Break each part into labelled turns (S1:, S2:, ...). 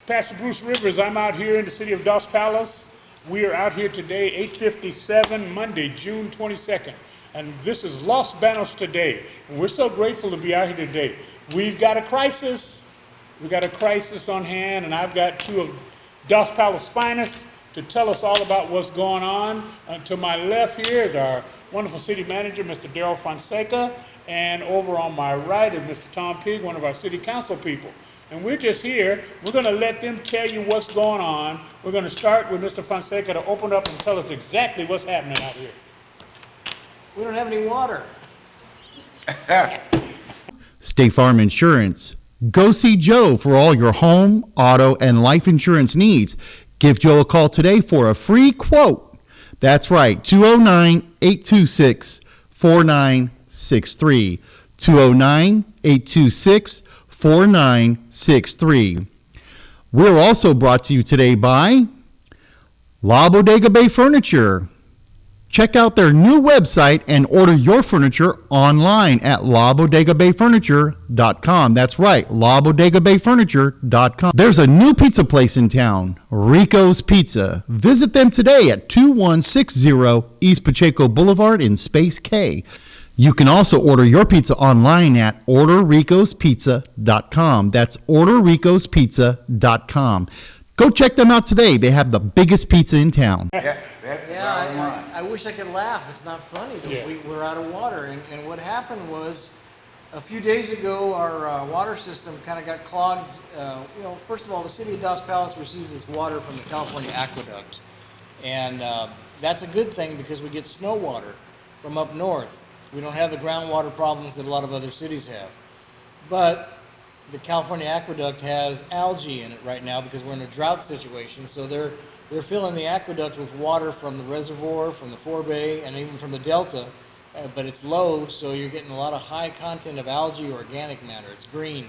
S1: Pastor Bruce Rivers. I'm out here in the city of Dos Palos. We are out here today, 8:57, Monday, June 22nd. And this is Los Banos today. And we're so grateful to be out here today. We've got a crisis. We've got a crisis on hand, and I've got two of Dos Palos' finest to tell us all about what's going on. To my left here is our wonderful city manager, Mr. Daryll Fonseca. And over on my right is Mr. Tom Pigg, one of our city council people. And we're just here. We're going to let them tell you what's going on. We're going to start with Mr. Fonseca to open up and tell us exactly what's happening out here.
S2: We don't have any water.
S3: State Farm Insurance. Go see Joe for all your home, auto, and life insurance needs. Give Joe a call today for a free quote. That's right, 209-826-4963. 209-826-4963. We're also brought to you today by La Bodega Bay Furniture. Check out their new website and order your furniture online at labodegabayfurniture.com. That's right, labodegabayfurniture.com. There's a new pizza place in town, Rico's Pizza. Visit them today at 2160 East Pacheco Boulevard in Space K. You can also order your pizza online at orderricospizza.com. That's orderricospizza.com. Go check them out today. They have the biggest pizza in town.
S2: I wish I could laugh. It's not funny, but we're out of water. And what happened was, a few days ago, our water system kind of got clogged. First of all, the city of Dos Palos receives its water from the California aqueduct. And that's a good thing because we get snow water from up north. We don't have the groundwater problems that a lot of other cities have. But the California aqueduct has algae in it right now because we're in a drought situation. So they're filling the aqueduct with water from the reservoir, from the forebay, and even from the delta. But it's low, so you're getting a lot of high content of algae or organic matter. It's green.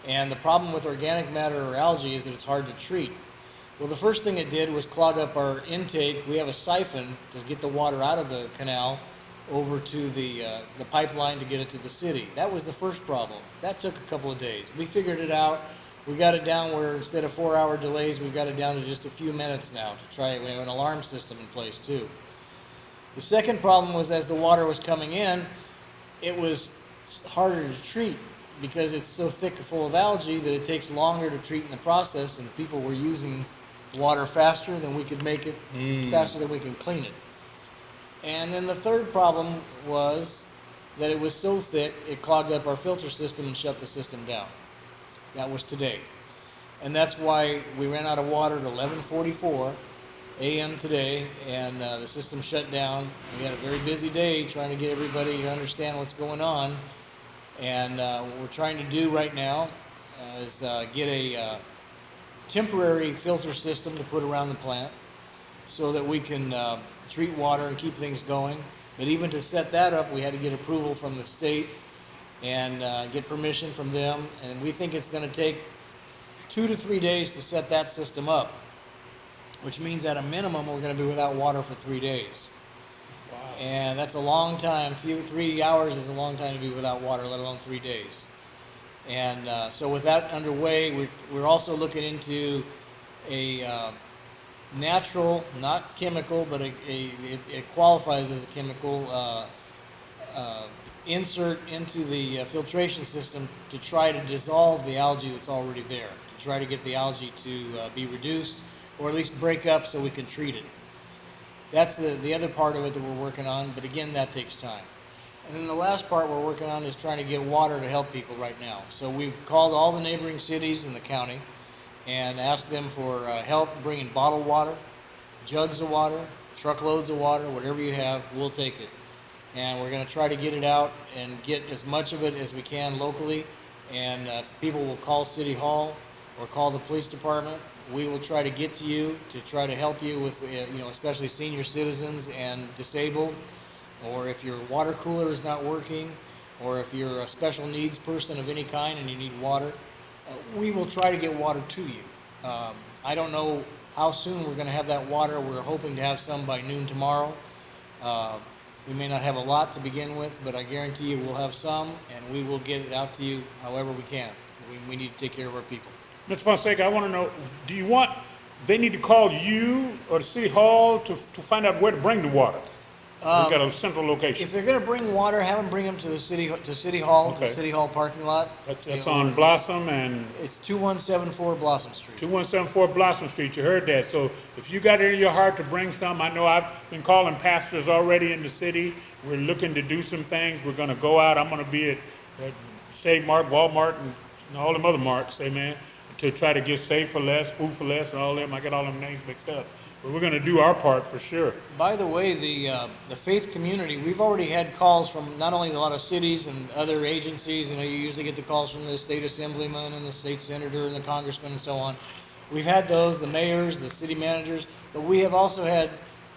S2: And the problem with organic matter or algae is that it's hard to treat. Well, the first thing it did was clog up our intake. We have a siphon to get the water out of the canal over to the pipeline to get it to the city. That was the first problem. That took a couple of days. We figured it out. We got it down where instead of 4-hour delays, we've got it down to just a few minutes now to try. We have an alarm system in place too. The second problem was as the water was coming in, it was harder to treat because it's so thick and full of algae that it takes longer to treat in the process, and people were using water faster than we could make it, faster than we can clean it. And then the third problem was that it was so thick, it clogged up our filter system and shut the system down. That was today. And that's why we ran out of water at 11:44 a.m. today, and the system shut down. We had a very busy day trying to get everybody to understand what's going on. And what we're trying to do right now is get a temporary filter system to put around the plant so that we can treat water and keep things going. But even to set that up, we had to get approval from the state and get permission from them. And we think it's going to take 2 to 3 days to set that system up, which means at a minimum we're going to be without water for 3 days. Wow. And that's a long time. 3 hours is a long time to be without water, let alone 3 days. And so with that underway, we're also looking into a natural, not chemical, but it qualifies as a chemical insert into the filtration system to try to dissolve the algae that's already there, to try to get the algae to be reduced or at least break up so we can treat it. That's the other part of it that we're working on, but again, that takes time. And then the last part we're working on is trying to get water to help people right now. So we've called all the neighboring cities in the county and asked them for help bringing bottled water, jugs of water, truckloads of water, whatever you have, we'll take it. And we're going to try to get it out and get as much of it as we can locally. And people will call City Hall or call the police department. We will try to get to you to try to help you with, especially senior citizens and disabled, or if your water cooler is not working, or if you're a special needs person of any kind and you need water. We will try to get water to you. I don't know how soon we're going to have that water. We're hoping to have some by noon tomorrow. We may not have a lot to begin with, but I guarantee you we'll have some, and we will get it out to you however we can. We need to take care of our people.
S1: Mr. Fonseca, I want to know, do you want, they need to call you or the city hall to find out where to bring the water? We've got a central location.
S2: If they're gonna bring water, have them bring them to the city, to City Hall, to
S1: Okay.
S2: the City Hall parking lot.
S1: That's on Blossom and
S2: It's 2174 Blossom Street.
S1: 2174 Blossom Street. You heard that. So if you got it in your heart to bring some, I know I've been calling pastors already in the city. We're looking to do some things. We're going to go out. I'm going to be at Save Mart, Walmart, and all them other marts, amen, to try to get Save for Less, Food for Less, and all them. I get all them names mixed up. But we're going to do our part for sure.
S2: By the way, the faith community, we've already had calls from not only a lot of cities and other agencies. You usually get the calls from the state assemblyman and the state senator and the congressman and so on. We've had those, the mayors, the city managers, but we have also had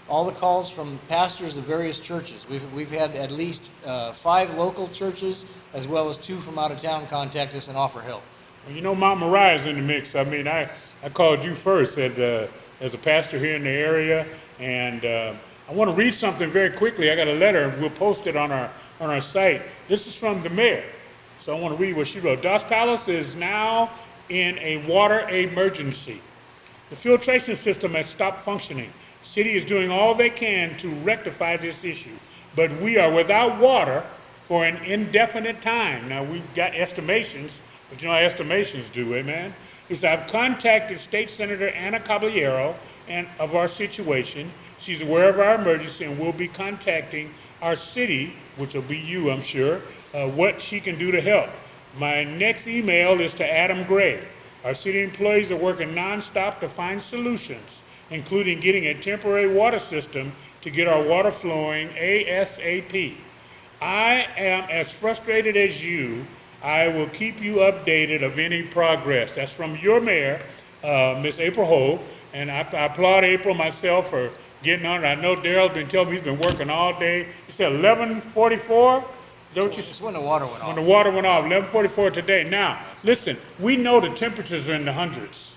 S2: all the calls from pastors of various churches. We've had at least 5 local churches as well as 2 from out of town contact us and offer help.
S1: Well, Mount Moriah's in the mix. I mean, I called you first as a pastor here in the area, and I want to read something very quickly. I got a letter, and we'll post it on our site. This is from the mayor, so I want to read what she wrote. Dos Palos is now in a water emergency. The filtration system has stopped functioning. The city is doing all they can to rectify this issue, but we are without water for an indefinite time. Now, we've got estimations, but you know how estimations do, amen? He said, I've contacted State Senator Ana Caballero of our situation. She's aware of our emergency and will be contacting our city, which will be you, I'm sure, what she can do to help. My next email is to Adam Gray. Our city employees are working nonstop to find solutions, including getting a temporary water system to get our water flowing ASAP. I am as frustrated as you. I will keep you updated of any progress. That's from your mayor, Miss April Hogue, and I applaud April myself for getting on it. I know Daryl's been telling me he's been working all day. You said 11:44?
S2: It's when the water went off.
S1: When the water went off, 11:44 today. Now, listen, we know the temperatures are in the hundreds.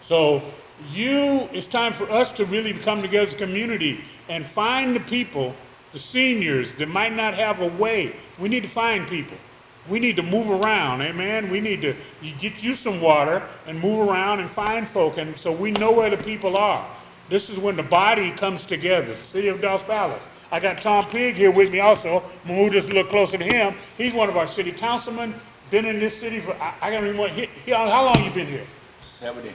S1: So it's time for us to really come together as a community and find the people, the seniors that might not have a way. We need to find people. We need to move around, amen? We need to get you some water and move around and find folk, and so we know where the people are. This is when the body comes together, the City of Dos Palos. I got Tom Pigg here with me also. I'm gonna move this a little closer to him. He's one of our city councilmen, been in this city for, I don't even want, how long you been here?
S4: 70.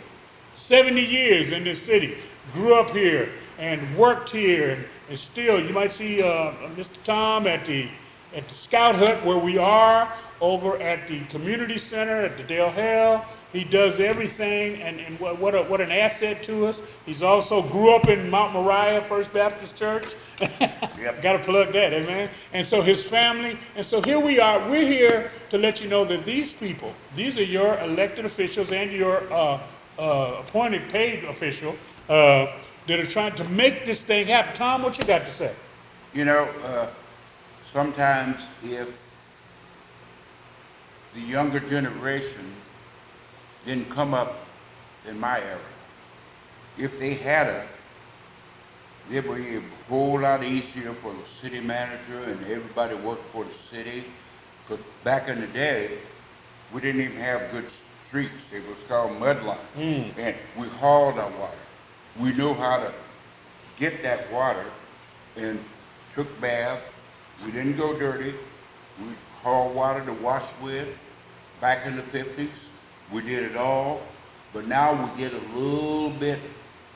S1: 70 years in this city. Grew up here and worked here, and still, you might see Mr. Tom at the Scout Hut where we are, over at the community center at the Dale Hale. He does everything, and what an asset to us. He's also grew up in Mount Moriah First Baptist Church.
S4: Yep.
S1: Got to plug that, amen. And so his family, and so here we are. We're here to let you know that these people, these are your elected officials and your appointed paid official that are trying to make this thing happen. Tom, what you got to say?
S4: Sometimes if the younger generation didn't come up in my era, if they had it would be a whole lot easier for the city manager and everybody worked for the city. Because back in the day, we didn't even have good streets. It was called mudline. And we hauled our water. We knew how to get that water and took baths. We didn't go dirty. We hauled water to wash with. Back in the 50s, we did it all. But now we get a little bit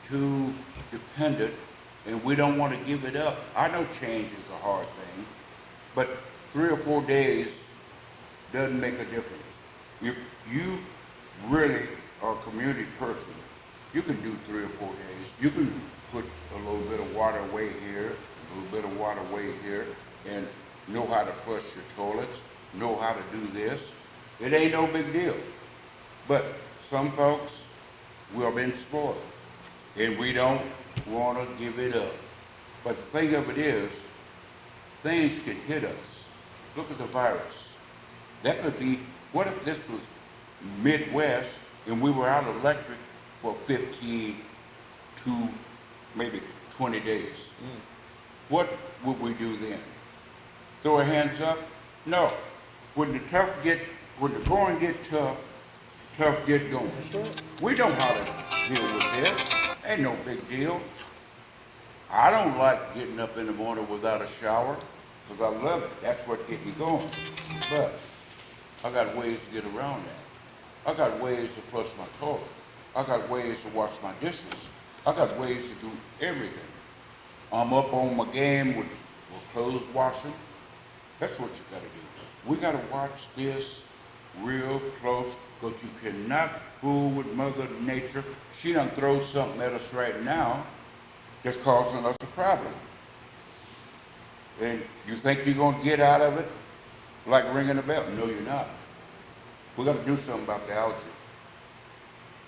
S4: too dependent and we don't want to give it up. I know change is a hard thing, but 3 or 4 days doesn't make a difference. If you really are a community person, you can do 3 or 4 days. You can put a little bit of water away here, a little bit of water away here, and know how to flush your toilets, know how to do this. It ain't no big deal. But some folks, we've been spoiled, and we don't want to give it up. But the thing of it is, things can hit us. Look at the virus. That could be, what if this was Midwest and we were out of electric for 15 to maybe 20 days? What would we do then? Throw our hands up? No. When the going get tough, tough get going. We know how to deal with this. Ain't no big deal. I don't like getting up in the morning without a shower because I love it. That's what gets me going. But I got ways to get around that. I got ways to flush my toilet. I got ways to wash my dishes. I got ways to do everything. I'm up on my game with clothes washing. That's what you gotta do. We gotta watch this real close because you cannot fool with Mother Nature. She done throw something at us right now that's causing us a problem. And you think you're gonna get out of it like ringing a bell? No, you're not. We gotta do something about the algae.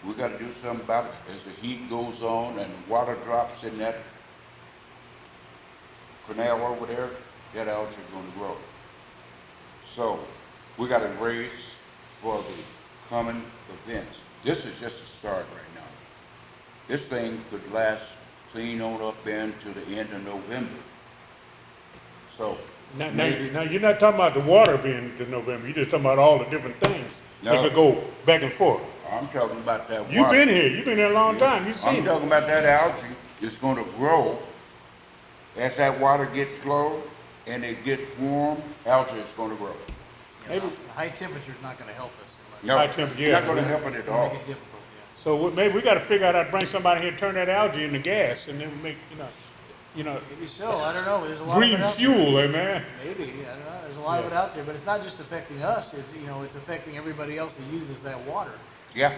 S4: We gotta do something about it as the heat goes on and the water drops in that canal over there, that algae is gonna grow. So we gotta brace for the coming events. This is just a start right now. This thing could last clean on up into the end of November. So
S1: Now, you're not talking about the water being to November. You're just talking about all the different things that could go back and forth.
S4: I'm talking about that water.
S1: You've been here. You've been here a long time. You've seen
S4: I'm talking about that algae is going to grow as that water gets slow and it gets warm. Algae is going to grow.
S2: Maybe high temperature's not going to help us.
S4: No,
S1: High temperature,
S4: it's
S1: yeah.
S4: not going to help it
S2: It's
S4: at
S2: going to
S4: all.
S2: make it difficult, yeah.
S1: So maybe we got to figure out how to bring somebody here, turn that algae into gas, and then make
S2: Maybe so. I don't know. There's a lot
S1: green
S2: of it out
S1: fuel, eh, man?
S2: there. Maybe. I don't know. There's a lot of it out there, but it's not just affecting us. It's it's affecting everybody else that uses that water.
S4: Yeah.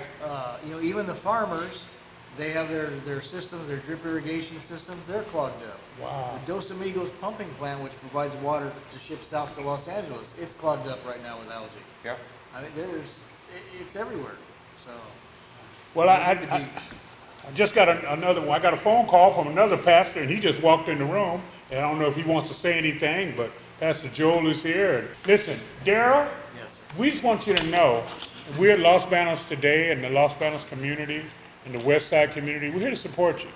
S2: Even the farmers, they have their systems, their drip irrigation systems. They're clogged up.
S1: Wow.
S2: The Dos Amigos pumping plant, which provides water to ship south to Los Angeles, it's clogged up right now with algae.
S4: Yeah.
S2: I mean, it's everywhere. So.
S1: Well, I just got another one. I got a phone call from another pastor, and he just walked in the room. And I don't know if he wants to say anything, but Pastor Joel is here. And listen, Daryll,
S2: Yes, sir.
S1: we just want you to know we're at Los Banos today, and the Los Banos community and the West Side community. We're here to support you.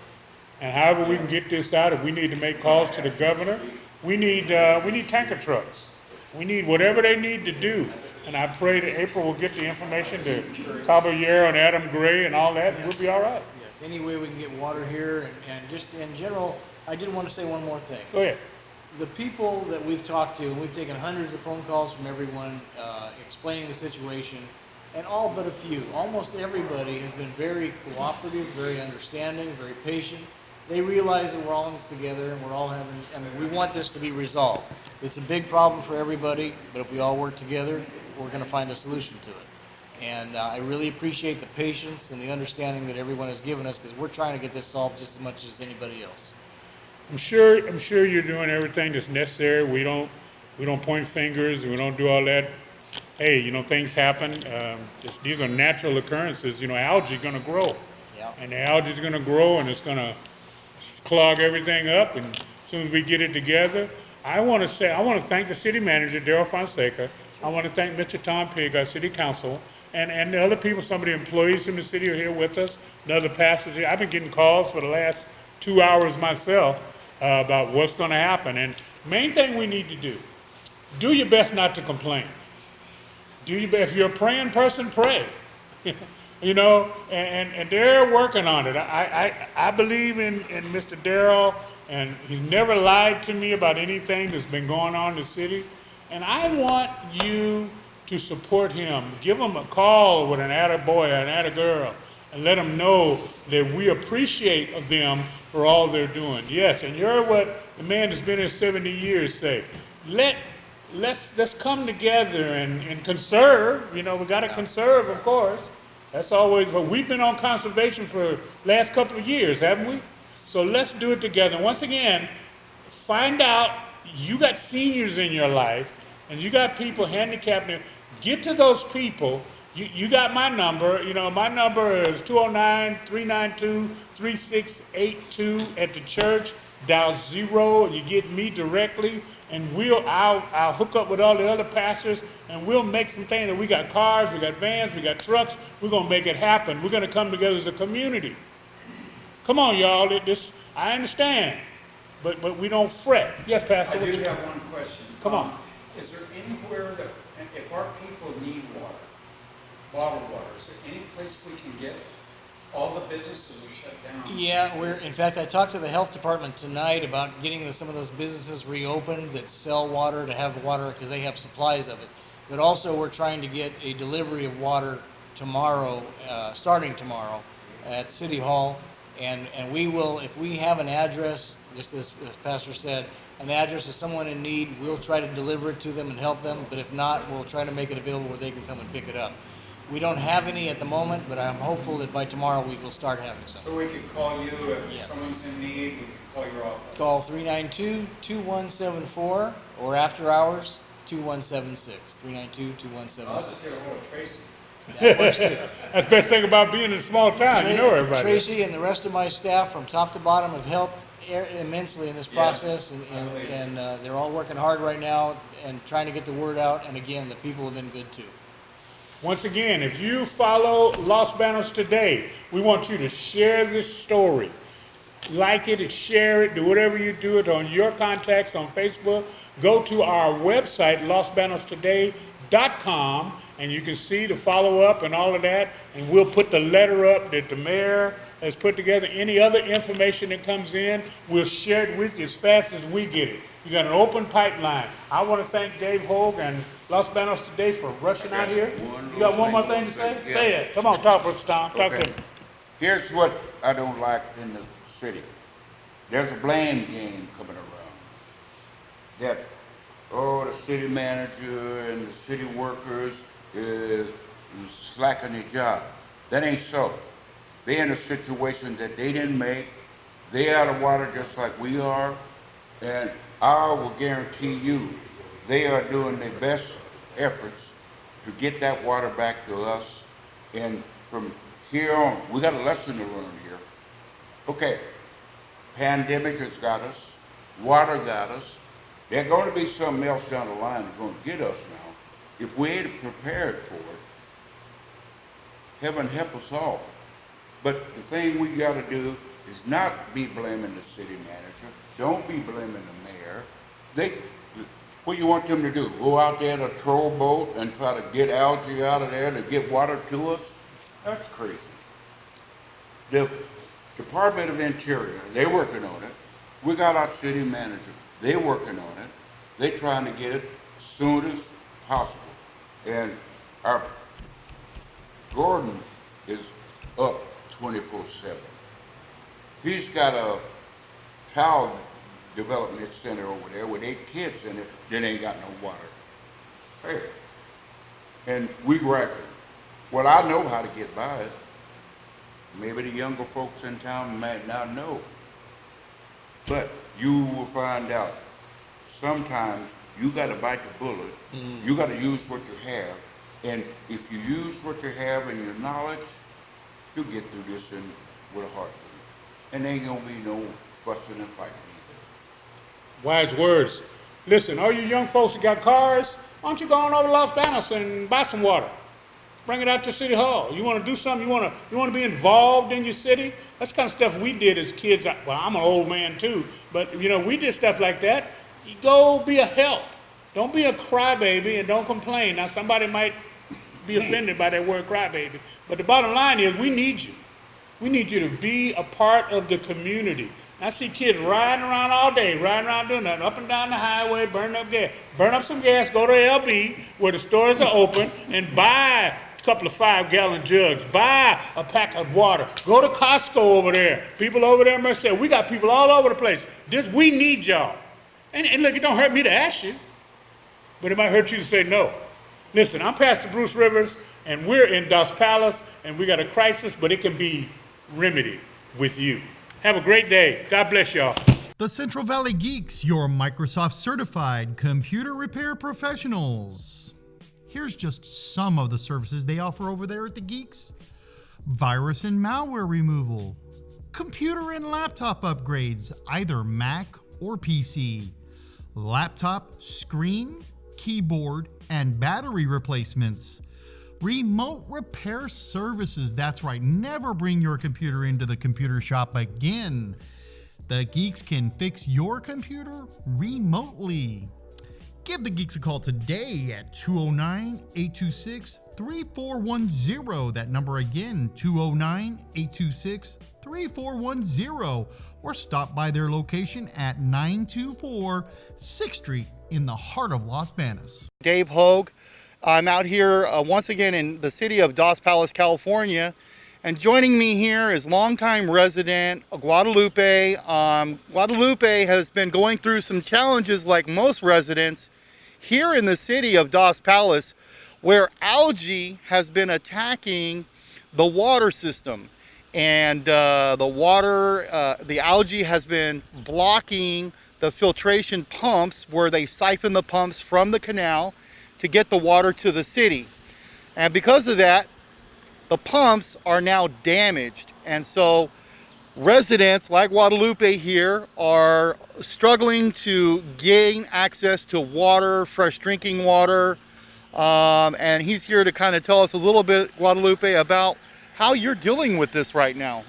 S1: And however we can get this out, if we need to make calls to the governor, we need tanker trucks. We need whatever they need to do. And I pray that April will get the information to Caballero and Adam Gray and all that, and we'll be all right.
S2: Yes. Any way we can get water here, and just in general, I did want to say one more thing.
S1: Go ahead.
S2: The people that we've talked to, and we've taken hundreds of phone calls from everyone explaining the situation, and all but a few, almost everybody has been very cooperative, very understanding, very patient. They realize that we're all in this together and we're all we want this to be resolved. It's a big problem for everybody, but if we all work together, we're going to find a solution to it. And I really appreciate the patience and the understanding that everyone has given us, because we're trying to get this solved just as much as anybody else.
S1: I'm sure you're doing everything that's necessary. We don't point fingers. We don't do all that. Hey, things happen. These are natural occurrences. Algae going to grow.
S2: Yeah.
S1: And the algae is going to grow, and it's going to clog everything up. And as soon as we get it together, I want to thank the City Manager, Daryll Fonseca. I want to thank Mr. Tom Pigg, our City Council, and the other people, some of the employees from the city are here with us, the other pastors here. I've been getting calls for the last 2 hours myself about what's going to happen. And main thing we need to do your best not to complain. If you're a praying person, pray. And they're working on it. I believe in Mr. Daryll, and he's never lied to me about anything that's been going on in the city. And I want you to support him. Give him a call with an attaboy or an attagirl and let them know that we appreciate them for all they're doing. Yes, and you're what the man that's been here 70 years say. Let's come together and conserve. We got to conserve, of course. That's always, but we've been on conservation for the last couple of years, haven't we? So let's do it together. Once again, find out, you got seniors in your life, and you got people handicapped. Get to those people. You got my number. My number is 209-392-3682 at the church. Dial 0, and you get me directly, and I'll hook up with all the other pastors, and we'll make some things. And we got cars, we got vans, we got trucks. We're gonna make it happen. We're gonna come together as a community. Come on, y'all. I understand, but we don't fret. Yes, Pastor.
S5: I do have one question.
S1: Come on.
S5: Is there anywhere that, if our people need water, bottled water. Is there any place we can get it? All the businesses are shut down.
S2: Yeah, in fact, I talked to the health department tonight about getting some of those businesses reopened that sell water to have water because they have supplies of it. But also we're trying to get a delivery of water tomorrow, starting tomorrow at City Hall. And we will, if we have an address, just as Pastor said, an address of someone in need, we'll try to deliver it to them and help them. But if not, we'll try to make it available where they can come and pick it up. We don't have any at the moment, but I'm hopeful that by tomorrow we will start having some.
S5: So we could call you if
S2: Yeah.
S5: someone's in need, we could call your office.
S2: Call 392-2174 or after hours 2176. 392-2176.
S5: I'll just get a hold of Tracy.
S2: That works too.
S1: That's the best thing about being in a small town. You know everybody.
S2: Tracy and the rest of my staff from top to bottom have helped immensely in this process, and they're all working hard right now and trying to get the word out. And again, the people have been good too.
S1: Once again, if you follow Los Banos today, we want you to share this story. Like it and share it. Do whatever you do it on your contacts on Facebook. Go to our website, losbanostoday.com, and you can see the follow-up and all of that. And we'll put the letter up that the mayor has put together. Any other information that comes in, we'll share it with you as fast as we get it. You got an open pipeline. I want to thank Dave Hogue and Los Banos today for rushing out here. You got one more thing to say?
S4: Yeah.
S1: Say it. Come on, talk, Brother Tom. Talk
S4: Okay.
S1: to me.
S4: Here's what I don't like in the city. There's a blame game coming around. That, the city manager and the city workers is slacking their job. That ain't so. They're in a situation that they didn't make. They're out of water just like we are. And I will guarantee you, they are doing their best efforts to get that water back to us. And from here on, we got a lesson to learn here. Okay, pandemic has got us, water got us. There's going to be something else down the line that's going to get us now. If we ain't prepared for it, heaven help us all. But the thing we got to do is not be blaming the city manager. Don't be blaming the mayor. What do you want them to do? Go out there in a troll boat and try to get algae out of there to get water to us? That's crazy. The Department of Interior, they're working on it. We got our city manager. They're working on it. They're trying to get it as soon as possible. And our Gordon is up 24/7. He's got a child development center over there with 8 kids in it that ain't got no water. Hey, and we griping. Well, I know how to get by it. Maybe the younger folks in town might not know. But you will find out. Sometimes you got to bite the bullet. You got to use what you have. And if you use what you have and your knowledge, you'll get through this with a heartbeat. And there ain't going to be no fussing and fighting either.
S1: Wise words. Listen, all you young folks that got cars, why don't you go on over to Los Banos and buy some water? Bring it out to City Hall. You want to do something? You want to be involved in your city? That's the kind of stuff we did as kids. Well, I'm an old man too, but we did stuff like that. You go be a help. Don't be a crybaby and don't complain. Now somebody might be offended by that word crybaby, but the bottom line is we need you. We need you to be a part of the community. I see kids riding around all day, riding around doing nothing, up and down the highway, burning up gas. Burn up some gas, go to LB where the stores are open and buy a couple of 5-gallon jugs, buy a pack of water. Go to Costco over there. People over there must say, we got people all over the place. We need y'all. And look, it don't hurt me to ask you, but it might hurt you to say no. Listen, I'm Pastor Bruce Rivers, and we're in Dos Palos, and we got a crisis, but it can be remedied with you. Have a great day. God bless y'all.
S3: The Central Valley Geeks, your Microsoft certified computer repair professionals. Here's just some of the services they offer over there at the Geeks. Virus and malware removal, computer and laptop upgrades, either Mac or PC, laptop, screen, keyboard, and battery replacements. Remote repair services, that's right, never bring your computer into the computer shop again. The Geeks can fix your computer remotely. Give the Geeks a call today at 209-826 829-826-3410. That number again, 209-826-3410. Or stop by their location at 924 6th Street in the heart of Los Banos. Dave Hogue. I'm out here once again in the city of Dos Palos, California. And joining me here is longtime resident Guadalupe. Guadalupe has been going through some challenges like most residents here in the city of Dos Palos, where algae has been attacking the water system. And the algae has been blocking the filtration pumps where they siphon the pumps from the canal to get the water to the city. And because of that, the pumps are now damaged. And so residents like Guadalupe here are struggling to gain access to water, fresh drinking water. And he's here to kind of tell us a little bit, Guadalupe, about how you're dealing with this right now.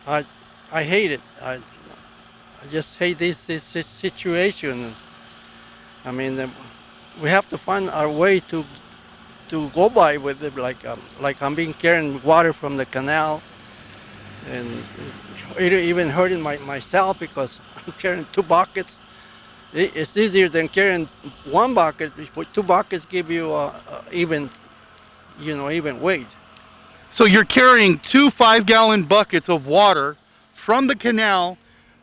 S6: I hate it. I just hate this situation. I mean, we have to find our way to go by with it, like I'm being carrying water from the canal, and it even hurting myself because I'm carrying 2 buckets. It's easier than carrying 1 bucket. 2 buckets give you even weight.
S3: So you're carrying 2 5-gallon buckets of water from the canal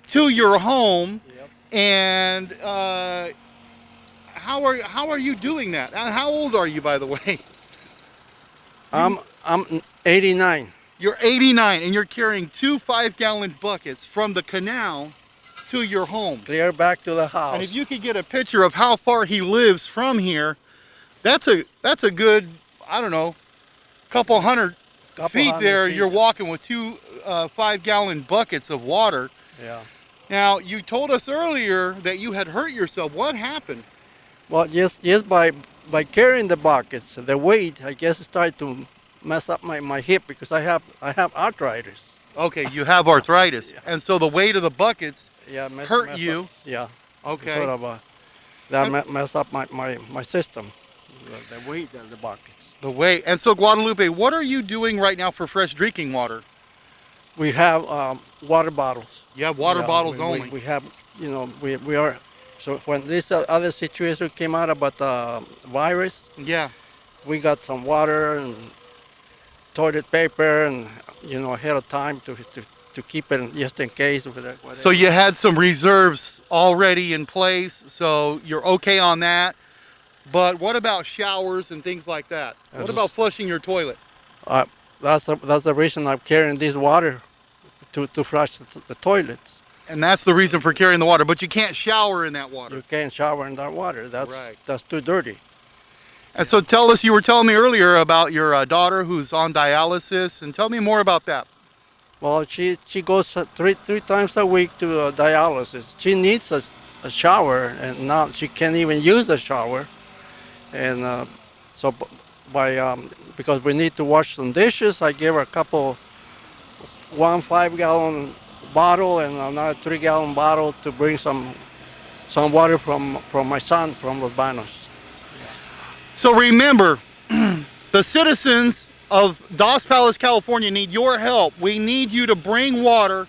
S3: to your home.
S6: Yep.
S3: And how are you doing that? How old are you, by the way?
S6: I'm 89.
S3: You're 89 and you're carrying 2 5-gallon buckets from the canal to your home.
S6: Clear back to the house.
S3: And if you could get a picture of how far he lives from here, that's a good, I don't know, couple hundred feet there. You're walking with 2 5-gallon buckets of water.
S6: Yeah.
S3: Now, you told us earlier that you had hurt yourself. What happened?
S6: Well, just by carrying the buckets, the weight, I guess, started to mess up my hip because I have arthritis.
S3: Okay, you have arthritis,
S6: Yeah.
S3: and so the weight of the buckets hurt
S6: mess
S3: you.
S6: Up. Yeah.
S3: Okay.
S6: Sort of mess up my system. The weight of the buckets.
S3: The weight. And so, Guadalupe, what are you doing right now for fresh drinking water?
S6: We have water bottles.
S3: You have water bottles only.
S6: We have, we are. So when this other situation came out about the virus,
S3: Yeah.
S6: we got some water and toilet paper and ahead of time to keep it just in case.
S3: So you had some reserves already in place, so you're okay on that. But what about showers and things like that? What about flushing your toilet?
S6: That's the reason I'm carrying this water to flush the toilets.
S3: And that's the reason for carrying the water, but you can't shower in that water.
S6: You can't shower in that water. That's too dirty.
S3: And so you were telling me earlier about your daughter who's on dialysis, and tell me more about that.
S6: Well, she goes three times a week to dialysis. She needs a shower, and now she can't even use a shower. And so because we need to wash some dishes, I gave her one 5-gallon bottle and another 3-gallon bottle to bring some water from my son from Los Banos.
S3: So remember, the citizens of Dos Palos, California need your help. We need you to bring water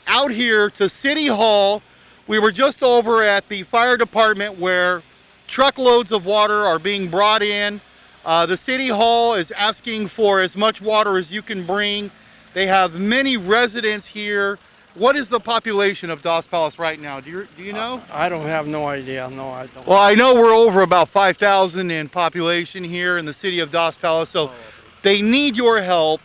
S3: out here to City Hall. We were just over at the fire department where truckloads of water are being brought in. The City Hall is asking for as much water as you can bring. They have many residents here. What is the population of Dos Palos right now? Do you know?
S6: I don't have no idea. No, I don't.
S3: Well, I know we're over about 5,000 in population here in the city of Dos Palos, so they need your help,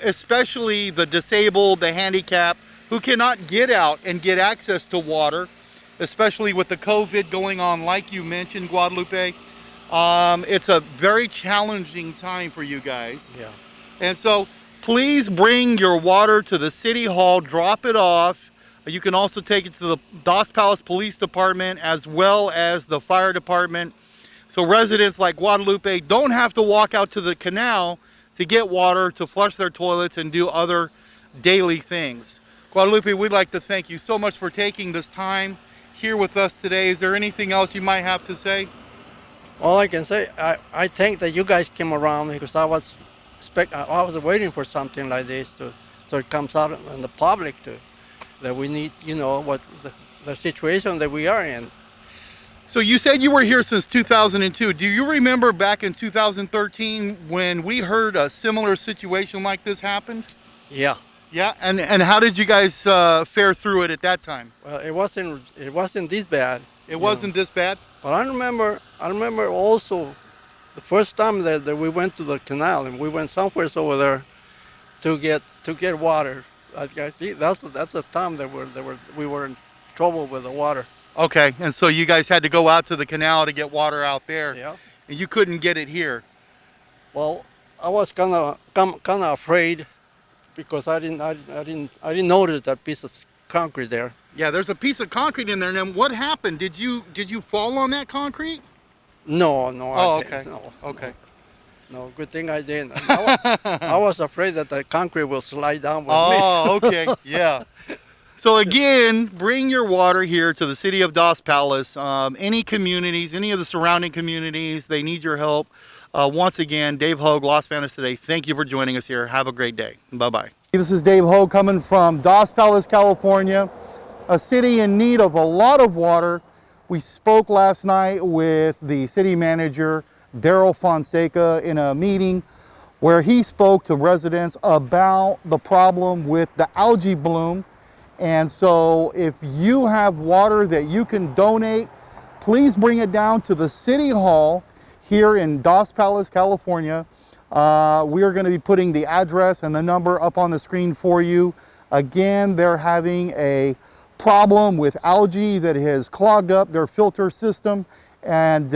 S3: especially the disabled, the handicapped, who cannot get out and get access to water, especially with the COVID going on, like you mentioned, Guadalupe. It's a very challenging time for you guys.
S6: Yeah.
S3: And so please bring your water to the City Hall, drop it off. You can also take it to the Dos Palos Police Department as well as the fire department. So residents like Guadalupe don't have to walk out to the canal to get water, to flush their toilets and do other daily things. Guadalupe, we'd like to thank you so much for taking this time here with us today. Is there anything else you might have to say?
S6: All I can say, I think that you guys came around because I was waiting for something like this so it comes out in the public that we need, what the situation that we are in.
S3: So you said you were here since 2002. Do you remember back in 2013 when we heard a similar situation like this happened?
S6: Yeah.
S3: Yeah, and how did you guys fare through it at that time?
S6: Well, it wasn't this bad.
S3: It wasn't this bad?
S6: But I remember also the first time that we went to the canal and we went somewhere over there to get water. I think that's the time that we were in trouble with the water.
S3: Okay, and so you guys had to go out to the canal to get water out there.
S6: Yeah.
S3: And you couldn't get it here.
S6: Well, I was kind of afraid because I didn't notice that piece of concrete there.
S3: Yeah, there's a piece of concrete in there. And then what happened? Did you fall on that concrete?
S6: No,
S3: Oh,
S6: I
S3: okay.
S6: didn't. No,
S3: Okay.
S6: no, good thing I didn't. I was afraid that the concrete will slide down with me.
S3: Oh, okay. Yeah. So again, bring your water here to the City of Dos Palos. Any communities, any of the surrounding communities, they need your help. Once again, Dave Hogue, Los Banos Today. Thank you for joining us here. Have a great day. Bye-bye. This is Dave Hogue coming from Dos Palos, California, a city in need of a lot of water. We spoke last night with the city manager, Daryll Fonseca, in a meeting where he spoke to residents about the problem with the algae bloom. And so if you have water that you can donate, please bring it down to the City Hall here in Dos Palos, California. We are going to be putting the address and the number up on the screen for you. Again, they're having a problem with algae that has clogged up their filter system and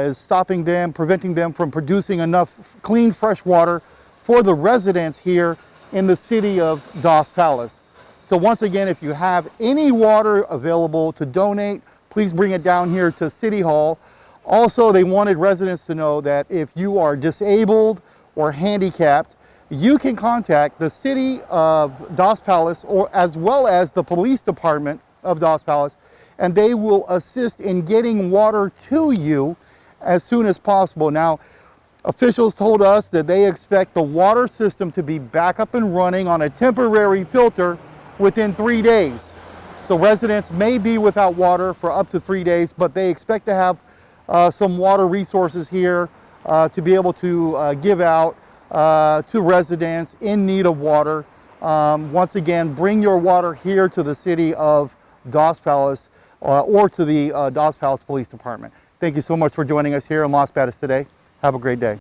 S3: is stopping them, preventing them from producing enough clean, fresh water for the residents here in the city of Dos Palos. So once again, if you have any water available to donate, please bring it down here to City Hall. Also, they wanted residents to know that if you are disabled or handicapped, you can contact the City of Dos Palos or as well as the Police Department of Dos Palos, and they will assist in getting water to you as soon as possible. Now, officials told us that they expect the water system to be back up and running on a temporary filter within 3 days. So residents may be without water for up to 3 days, but they expect to have some water resources here to be able to give out to residents in need of water. Once again, bring your water here to the City of Dos Palos or to the Dos Palos Police Department. Thank you so much for joining us here in Los Banos today. Have a great day.